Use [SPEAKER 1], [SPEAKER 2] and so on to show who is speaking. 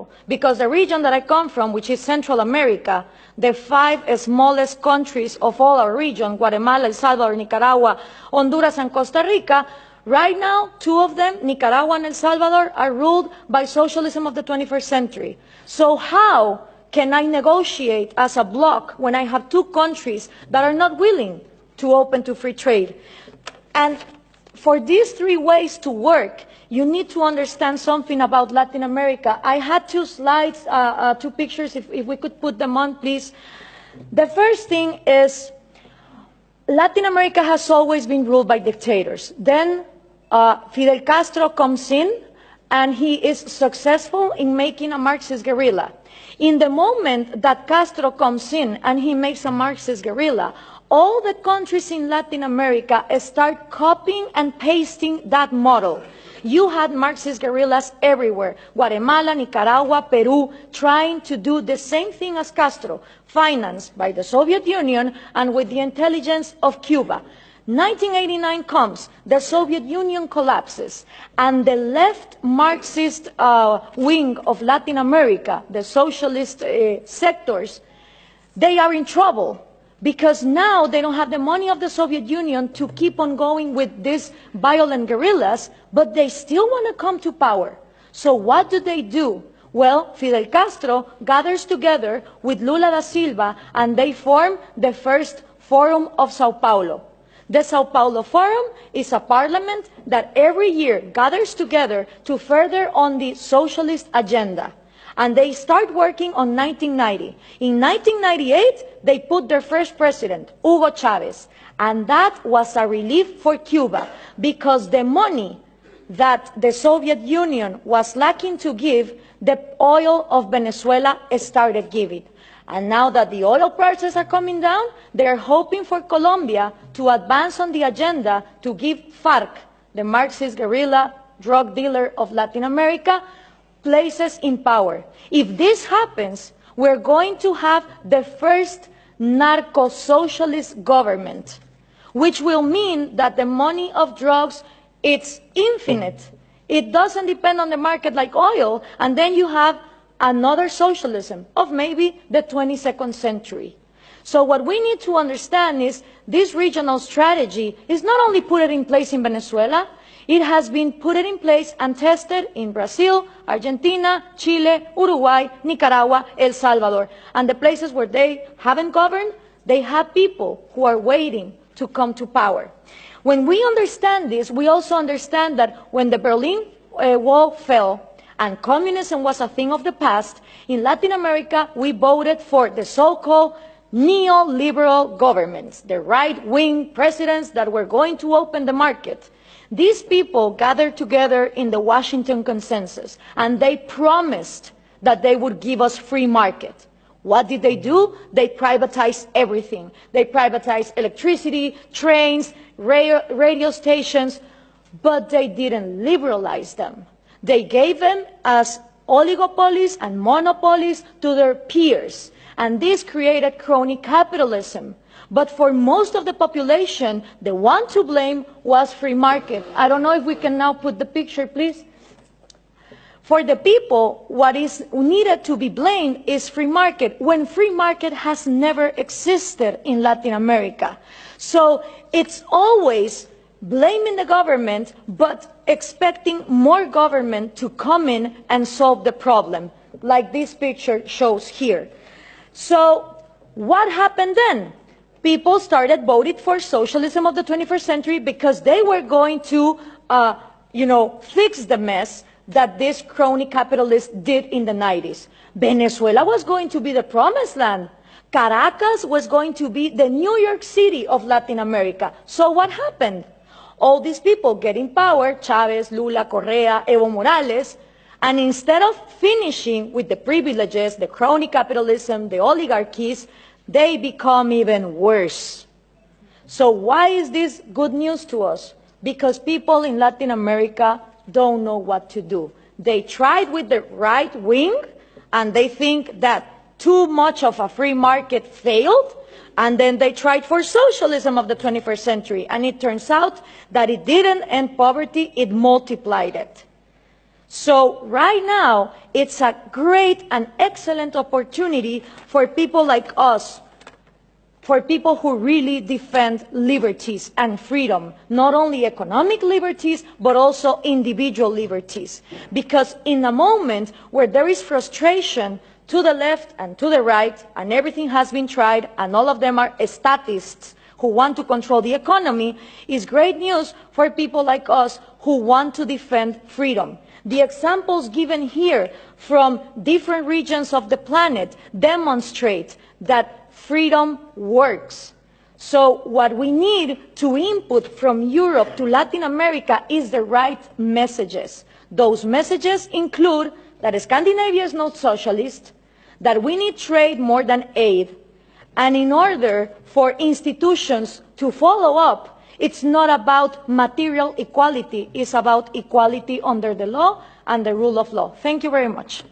[SPEAKER 1] incredible, because the region that I come from, which is Central America, the 5 smallest countries of all our region, Guatemala, El Salvador, Nicaragua, Honduras, and Costa Rica, right now, 2 of them, Nicaragua and El Salvador, are ruled by socialism of the 21st century. So how can I negotiate as a bloc when I have 2 countries that are not willing to open to free trade? And for these 3 ways to work, you need to understand something about Latin America. I had 2 slides, 2 pictures, if we could put them on, please. The first thing is Latin America has always been ruled by dictators. Then Fidel Castro comes in, and he is successful in making a Marxist guerrilla. In the moment that Castro comes in and he makes a Marxist guerrilla, all the countries in Latin America start copying and pasting that model. You had Marxist guerrillas everywhere, Guatemala, Nicaragua, Peru, trying to do the same thing as Castro, financed by the Soviet Union and with the intelligence of Cuba. 1989 comes, the Soviet Union collapses, and the left Marxist wing of Latin America, the socialist sectors, they are in trouble, because now they don't have the money of the Soviet Union to keep on going with these violent guerrillas, but they still want to come to power. So what do? Well, Fidel Castro gathers together with Lula da Silva, and they form the first Forum of Sao Paulo. The Sao Paulo Forum is a parliament that every year gathers together to further on the socialist agenda. And they start working on 1990. In 1998, they put their first president, Hugo Chavez. And that was a relief for Cuba, because the money that the Soviet Union was lacking to give, the oil of Venezuela started giving. And now that the oil prices are coming down, they are hoping for Colombia to advance on the agenda to give FARC, the Marxist guerrilla drug dealer of Latin America, places in power. If this happens, we're going to have the first narco-socialist government, which will mean that the money of drugs, it's infinite. It doesn't depend on the market like oil, and then you have another socialism of maybe the 22nd century. So what we need to understand is this regional strategy is not only put in place in Venezuela, it has been put in place and tested in Brazil, Argentina, Chile, Uruguay, Nicaragua, El Salvador. And the places where they haven't governed, they have people who are waiting to come to power. When we understand this, we also understand that when the Berlin Wall fell and communism was a thing of the past, in Latin America we voted for the so-called neoliberal governments, the right-wing presidents that were going to open the market. These people gathered together in the Washington Consensus, and they promised that they would give us free market. What did they do? They privatized everything. They privatized electricity, trains, radio stations, but they didn't liberalize them. They gave them as oligopolies and monopolies to their peers, and this created crony capitalism. But for most of the population, the one to blame was free market. I don't know if we can now put the picture, please. For the people, what is needed to be blamed is free market, when free market has never existed in Latin America. So it's always blaming the government, but expecting more government to come in and solve the problem, like this picture shows here. So what happened then? People started voting for socialism of the 21st century because they were going to, fix the mess that this crony capitalists did in the 90s. Venezuela was going to be the promised land. Caracas was going to be the New York City of Latin America. So what happened? All these people get in power, Chavez, Lula, Correa, Evo Morales, and instead of finishing with the privileges, the crony capitalism, the oligarchies, they become even worse. So why is this good news to us? Because people in Latin America don't know what to do. They tried with the right wing, and they think that too much of a free market failed, and then they tried for socialism of the 21st century, and it turns out that it didn't end poverty, it multiplied it. So right now, it's a great and excellent opportunity for people like us, for people who really defend liberties and freedom, not only economic liberties, but also individual liberties. Because in a moment where there is frustration to the left and to the right, and everything has been tried, and all of them are statists who want to control the economy, is great news for people like us who want to defend freedom. The examples given here from different regions of the planet demonstrate that freedom works. So what we need to input from Europe to Latin America is the right messages. Those messages include that Scandinavia is not socialist, that we need trade more than aid, and in order for institutions to follow up, it's not about material equality, it's about equality under the law and the rule of law. Thank you very much.